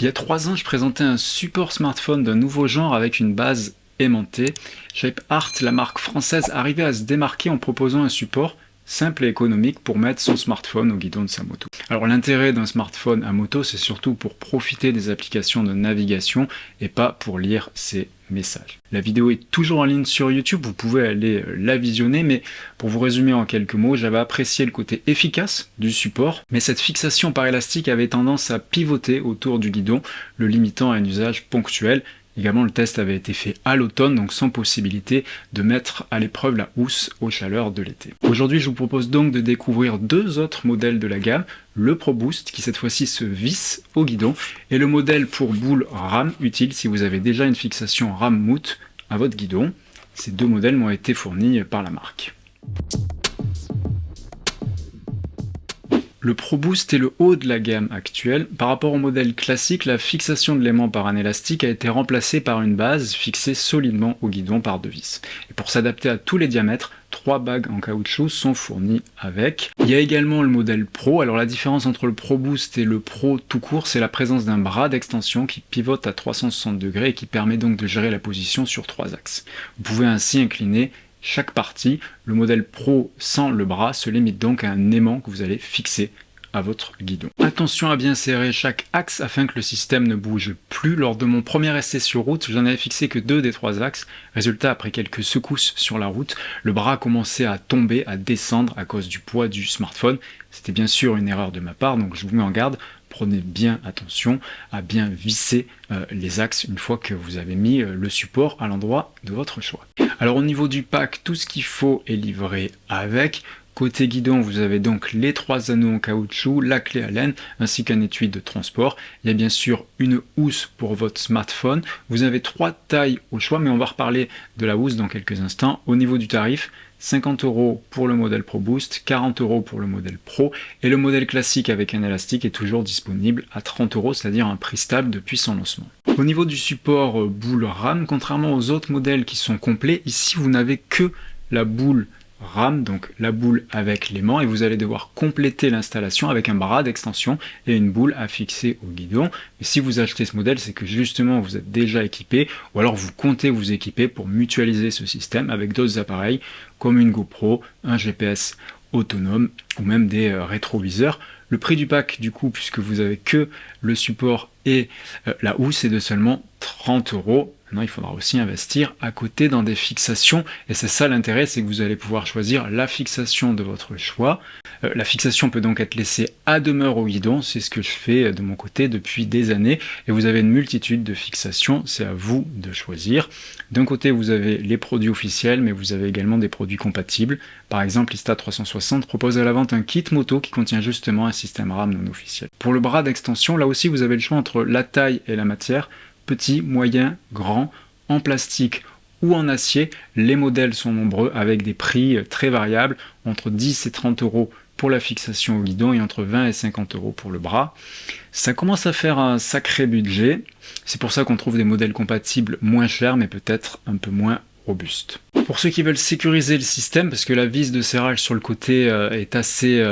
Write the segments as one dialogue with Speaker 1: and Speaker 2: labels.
Speaker 1: Il y a 3 ans, je présentais un support smartphone d'un nouveau genre avec une base aimantée. Shape Art, la marque française, arrivait à se démarquer en proposant un support simple et économique pour mettre son smartphone au guidon de sa moto. Alors l'intérêt d'un smartphone à moto, c'est surtout pour profiter des applications de navigation et pas pour lire ses messages. La vidéo est toujours en ligne sur YouTube, vous pouvez aller la visionner, mais pour vous résumer en quelques mots, j'avais apprécié le côté efficace du support, mais cette fixation par élastique avait tendance à pivoter autour du guidon, le limitant à un usage ponctuel. Également, le test avait été fait à l'automne, donc sans possibilité de mettre à l'épreuve la housse aux chaleurs de l'été. Aujourd'hui, je vous propose donc de découvrir 2 autres modèles de la gamme, le Pro Boost qui cette fois-ci se visse au guidon, et le modèle pour boule RAM utile si vous avez déjà une fixation RAM mount à votre guidon. Ces 2 modèles m'ont été fournis par la marque. Le Pro Boost est le haut de la gamme actuelle. Par rapport au modèle classique, la fixation de l'aimant par un élastique a été remplacée par une base fixée solidement au guidon par 2 vis. Et pour s'adapter à tous les diamètres, 3 bagues en caoutchouc sont fournies avec. Il y a également le modèle Pro. Alors la différence entre le Pro Boost et le Pro tout court, c'est la présence d'un bras d'extension qui pivote à 360 degrés et qui permet donc de gérer la position sur 3 axes. Vous pouvez ainsi incliner chaque partie. Le modèle Pro sans le bras se limite donc à un aimant que vous allez fixer à votre guidon. Attention à bien serrer chaque axe afin que le système ne bouge plus. Lors de mon premier essai sur route, j'en avais fixé que 2 des 3 axes. Résultat, après quelques secousses sur la route, le bras commençait à tomber, à descendre à cause du poids du smartphone. C'était bien sûr une erreur de ma part, donc je vous mets en garde. Prenez bien attention à bien visser les axes une fois que vous avez mis le support à l'endroit de votre choix. Alors au niveau du pack, tout ce qu'il faut est livré avec. Côté guidon, vous avez donc les 3 anneaux en caoutchouc, la clé Allen, ainsi qu'un étui de transport. Il y a bien sûr une housse pour votre smartphone. Vous avez 3 tailles au choix, mais on va reparler de la housse dans quelques instants. Au niveau du tarif, 50 € pour le modèle Pro Boost, 40 € pour le modèle Pro, et le modèle classique avec un élastique est toujours disponible à 30 €, c'est-à-dire un prix stable depuis son lancement. Au niveau du support boule RAM, contrairement aux autres modèles qui sont complets, ici vous n'avez que la boule RAM, donc la boule avec l'aimant, et vous allez devoir compléter l'installation avec un bras d'extension et une boule à fixer au guidon. Et si vous achetez ce modèle, c'est que justement vous êtes déjà équipé, ou alors vous comptez vous équiper pour mutualiser ce système avec d'autres appareils comme une GoPro, un GPS autonome ou même des rétroviseurs. Le prix du pack du coup, puisque vous avez que le support et la housse, est de seulement 30 €. Maintenant, il faudra aussi investir à côté dans des fixations, et c'est ça l'intérêt, c'est que vous allez pouvoir choisir la fixation de votre choix. La fixation peut donc être laissée à demeure au guidon, c'est ce que je fais de mon côté depuis des années, et vous avez une multitude de fixations, c'est à vous de choisir. D'un côté, vous avez les produits officiels, mais vous avez également des produits compatibles. Par exemple, Insta360 propose à la vente un kit moto qui contient justement un système RAM non officiel. Pour le bras d'extension, là aussi, vous avez le choix entre la taille et la matière. Petit, moyen, grand, en plastique ou en acier. Les modèles sont nombreux avec des prix très variables, entre 10 et 30 € pour la fixation au guidon et entre 20 et 50 € pour le bras. Ça commence à faire un sacré budget, c'est pour ça qu'on trouve des modèles compatibles moins chers mais peut-être un peu moins robustes. Pour ceux qui veulent sécuriser le système, parce que la vis de serrage sur le côté est assez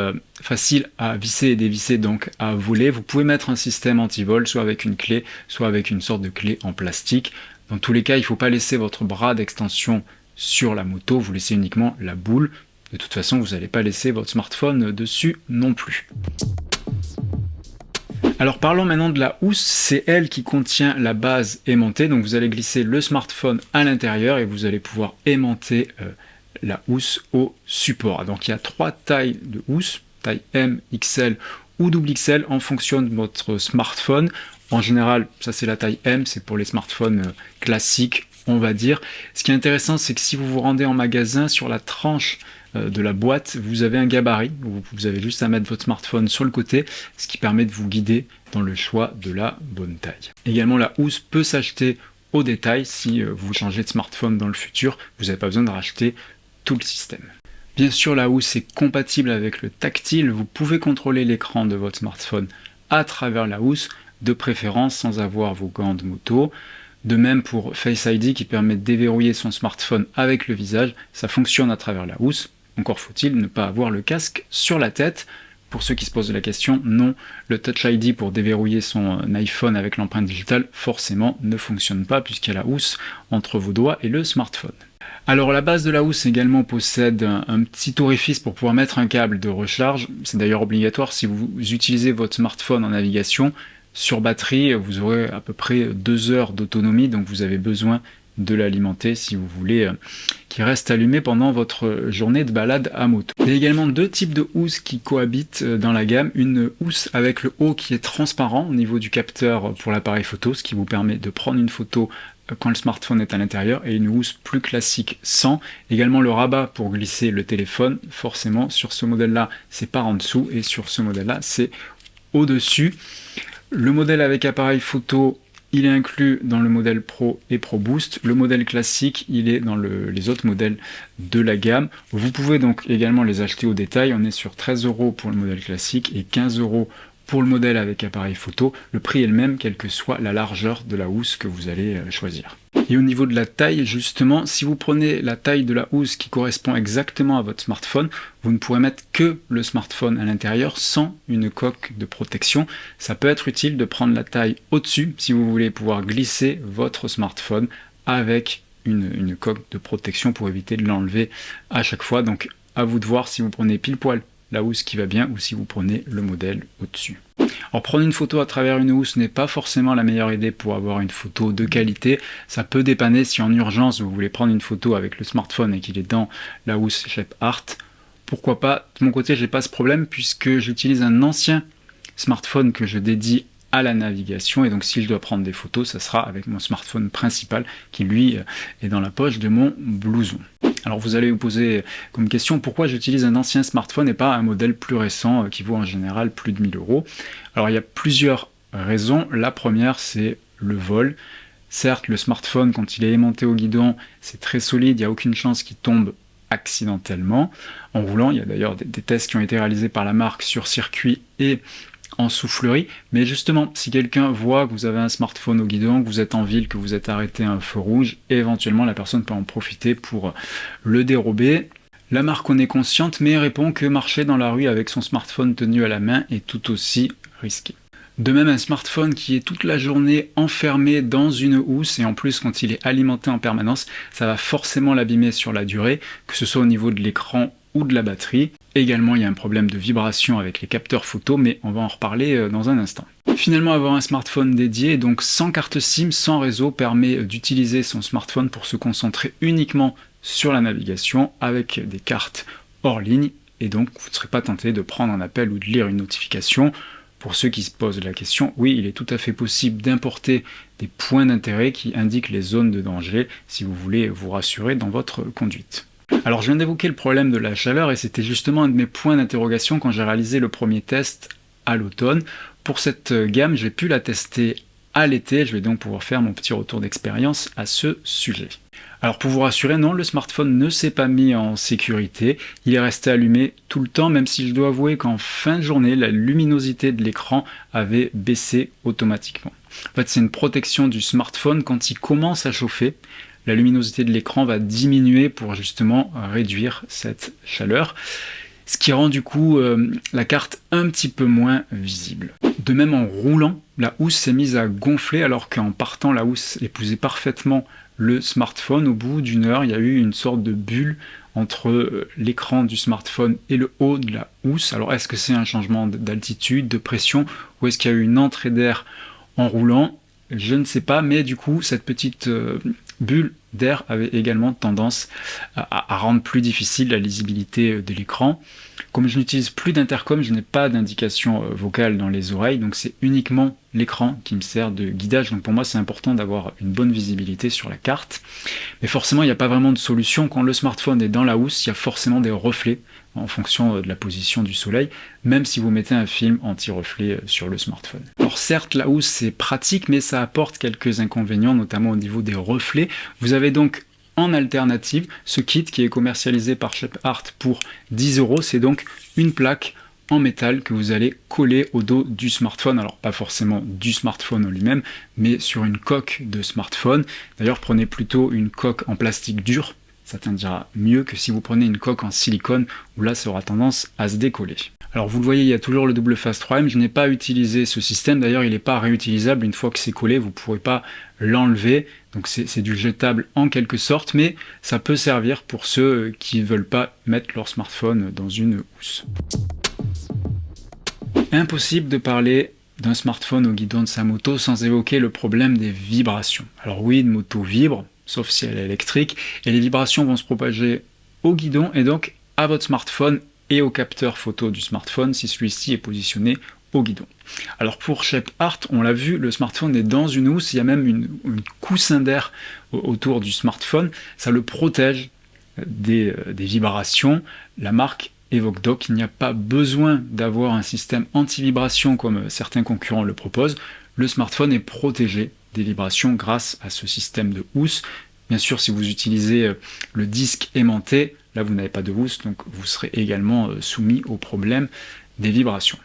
Speaker 1: facile à visser et dévisser, donc à voler, vous pouvez mettre un système anti-vol, soit avec une clé, soit avec une sorte de clé en plastique. Dans tous les cas, il ne faut pas laisser votre bras d'extension sur la moto, vous laissez uniquement la boule. De toute façon, vous n'allez pas laisser votre smartphone dessus non plus. Alors parlons maintenant de la housse, c'est elle qui contient la base aimantée, donc vous allez glisser le smartphone à l'intérieur et vous allez pouvoir aimanter la housse au support. Donc il y a 3 tailles de housse, taille M, XL ou XXL en fonction de votre smartphone. En général, ça c'est la taille M, c'est pour les smartphones classiques, on va dire. Ce qui est intéressant, c'est que si vous vous rendez en magasin, sur la tranche de la boîte, vous avez un gabarit. Vous avez juste à mettre votre smartphone sur le côté, ce qui permet de vous guider dans le choix de la bonne taille. Également, la housse peut s'acheter au détail. Si vous changez de smartphone dans le futur, vous n'avez pas besoin de racheter tout le système. Bien sûr, la housse est compatible avec le tactile. Vous pouvez contrôler l'écran de votre smartphone à travers la housse, de préférence sans avoir vos gants de moto. De même pour Face ID qui permet de déverrouiller son smartphone avec le visage, ça fonctionne à travers la housse. Encore faut-il ne pas avoir le casque sur la tête. Pour ceux qui se posent la question, non, le Touch ID pour déverrouiller son iPhone avec l'empreinte digitale, forcément, ne fonctionne pas puisqu'il y a la housse entre vos doigts et le smartphone. Alors la base de la housse également possède un petit orifice pour pouvoir mettre un câble de recharge. C'est d'ailleurs obligatoire si vous utilisez votre smartphone en navigation. Sur batterie, vous aurez à peu près 2 heures d'autonomie, donc vous avez besoin de l'alimenter si vous voulez qu'il reste allumé pendant votre journée de balade à moto. Il y a également 2 types de housses qui cohabitent dans la gamme. Une housse avec le haut qui est transparent au niveau du capteur pour l'appareil photo, ce qui vous permet de prendre une photo quand le smartphone est à l'intérieur, et une housse plus classique sans. Également le rabat pour glisser le téléphone. Forcément, sur ce modèle-là, c'est par en dessous, et sur ce modèle-là, c'est au-dessus. Le modèle avec appareil photo, il est inclus dans le modèle Pro et Pro Boost. Le modèle classique, il est dans les autres modèles de la gamme. Vous pouvez donc également les acheter au détail. On est sur 13 € pour le modèle classique et 15 € pour le modèle avec appareil photo. Le prix est le même, quelle que soit la largeur de la housse que vous allez choisir. Et au niveau de la taille, justement, si vous prenez la taille de la housse qui correspond exactement à votre smartphone, vous ne pourrez mettre que le smartphone à l'intérieur sans une coque de protection. Ça peut être utile de prendre la taille au-dessus si vous voulez pouvoir glisser votre smartphone avec une coque de protection pour éviter de l'enlever à chaque fois. Donc à vous de voir si vous prenez pile poil la housse qui va bien ou si vous prenez le modèle au-dessus. Alors prendre une photo à travers une housse n'est pas forcément la meilleure idée pour avoir une photo de qualité. Ça peut dépanner si en urgence vous voulez prendre une photo avec le smartphone et qu'il est dans la housse Shep Art. Pourquoi pas? De mon côté, j'ai pas ce problème puisque j'utilise un ancien smartphone que je dédie à la navigation, et donc si je dois prendre des photos, ça sera avec mon smartphone principal qui lui est dans la poche de mon blouson. Alors vous allez vous poser comme question pourquoi j'utilise un ancien smartphone et pas un modèle plus récent qui vaut en général plus de 1000 €. Alors il y a plusieurs raisons. La première, c'est le vol. Certes, le smartphone, quand il est aimanté au guidon, c'est très solide, il n'y a aucune chance qu'il tombe accidentellement en roulant. Il y a d'ailleurs des tests qui ont été réalisés par la marque sur circuit et en soufflerie, mais justement, si quelqu'un voit que vous avez un smartphone au guidon, que vous êtes en ville, que vous êtes arrêté à un feu rouge, éventuellement la personne peut en profiter pour le dérober. La marque en est consciente, mais répond que marcher dans la rue avec son smartphone tenu à la main est tout aussi risqué. De même, un smartphone qui est toute la journée enfermé dans une housse, et en plus quand il est alimenté en permanence, ça va forcément l'abîmer sur la durée, que ce soit au niveau de l'écran ou de la batterie. Également, il y a un problème de vibration avec les capteurs photo, mais on va en reparler dans un instant. Finalement, avoir un smartphone dédié, donc sans carte SIM, sans réseau, permet d'utiliser son smartphone pour se concentrer uniquement sur la navigation avec des cartes hors ligne, et donc vous ne serez pas tenté de prendre un appel ou de lire une notification. Pour ceux qui se posent la question, oui, il est tout à fait possible d'importer des points d'intérêt qui indiquent les zones de danger si vous voulez vous rassurer dans votre conduite. Alors je viens d'évoquer le problème de la chaleur et c'était justement un de mes points d'interrogation quand j'ai réalisé le premier test à l'automne. Pour cette gamme, j'ai pu la tester à l'été, je vais donc pouvoir faire mon petit retour d'expérience à ce sujet. Alors pour vous rassurer, non, le smartphone ne s'est pas mis en sécurité, il est resté allumé tout le temps, même si je dois avouer qu'en fin de journée, la luminosité de l'écran avait baissé automatiquement. En fait, c'est une protection du smartphone quand il commence à chauffer. La luminosité de l'écran va diminuer pour justement réduire cette chaleur, ce qui rend du coup la carte un petit peu moins visible. De même, en roulant, la housse s'est mise à gonfler alors qu'en partant, la housse épousait parfaitement le smartphone. Au bout d'une heure, il y a eu une sorte de bulle entre l'écran du smartphone et le haut de la housse. Alors est-ce que c'est un changement d'altitude, de pression, ou est-ce qu'il y a eu une entrée d'air en roulant? Je ne sais pas, mais du coup, cette petite bulle d'air avait également tendance à rendre plus difficile la lisibilité de l'écran. Comme je n'utilise plus d'intercom, je n'ai pas d'indication vocale dans les oreilles, donc c'est uniquement l'écran qui me sert de guidage. Donc pour moi, c'est important d'avoir une bonne visibilité sur la carte. Mais forcément, il n'y a pas vraiment de solution. Quand le smartphone est dans la housse, il y a forcément des reflets en fonction de la position du soleil, même si vous mettez un film anti-reflet sur le smartphone. Alors certes, la housse c'est pratique, mais ça apporte quelques inconvénients, notamment au niveau des reflets. Vous avez donc en alternative ce kit qui est commercialisé par Shep Art pour 10 €. C'est donc une plaque en métal que vous allez coller au dos du smartphone. Alors pas forcément du smartphone en lui-même, mais sur une coque de smartphone. D'ailleurs, prenez plutôt une coque en plastique dur. Ça tiendra mieux que si vous prenez une coque en silicone où là ça aura tendance à se décoller. Alors vous le voyez, il y a toujours le double face 3M, je n'ai pas utilisé ce système, d'ailleurs il n'est pas réutilisable, une fois que c'est collé, vous ne pourrez pas l'enlever, donc c'est du jetable en quelque sorte, mais ça peut servir pour ceux qui ne veulent pas mettre leur smartphone dans une housse. Impossible de parler d'un smartphone au guidon de sa moto sans évoquer le problème des vibrations. Alors oui, une moto vibre, sauf si elle est électrique, et les vibrations vont se propager au guidon et donc à votre smartphone et au capteur photo du smartphone si celui-ci est positionné au guidon. Alors pour Shape Art, on l'a vu, le smartphone est dans une housse, il y a même une coussin d'air autour du smartphone, ça le protège des vibrations. La marque évoque donc qu'il n'y a pas besoin d'avoir un système anti-vibration comme certains concurrents le proposent. Le smartphone est protégé des vibrations grâce à ce système de housse. Bien sûr, si vous utilisez le disque aimanté, là vous n'avez pas de housse, donc vous serez également soumis au problème des vibrations.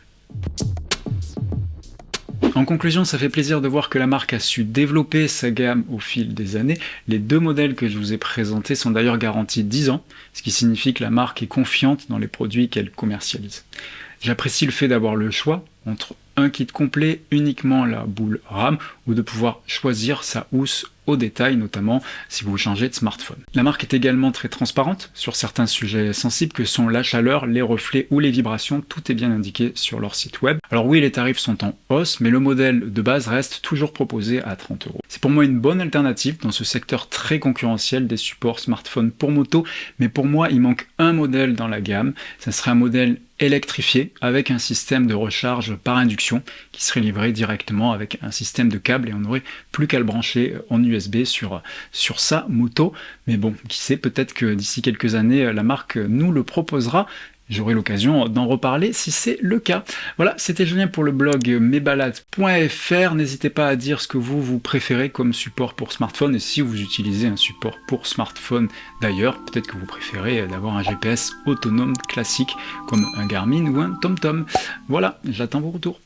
Speaker 1: En conclusion, ça fait plaisir de voir que la marque a su développer sa gamme au fil des années. Les deux modèles que je vous ai présentés sont d'ailleurs garantis 10 ans, ce qui signifie que la marque est confiante dans les produits qu'elle commercialise. J'apprécie le fait d'avoir le choix entre un kit complet, uniquement la boule RAM, ou de pouvoir choisir sa housse au détail, notamment si vous changez de smartphone. La marque est également très transparente sur certains sujets sensibles que sont la chaleur, les reflets ou les vibrations, tout est bien indiqué sur leur site web. Alors oui, les tarifs sont en hausse, mais le modèle de base reste toujours proposé à 30 €. C'est pour moi une bonne alternative dans ce secteur très concurrentiel des supports smartphones pour moto, mais pour moi il manque un modèle dans la gamme, ça serait un modèle électrifié avec un système de recharge par induction qui serait livré directement avec un système de câble et on n'aurait plus qu'à le brancher en USB sur sa moto. Mais bon, qui sait, peut-être que d'ici quelques années, la marque nous le proposera. J'aurai l'occasion d'en reparler si c'est le cas. Voilà, c'était Julien pour le blog mesbalades.fr. N'hésitez pas à dire ce que vous préférez comme support pour smartphone et si vous utilisez un support pour smartphone d'ailleurs, peut-être que vous préférez d'avoir un GPS autonome classique comme un Garmin ou un TomTom. Voilà, j'attends vos retours.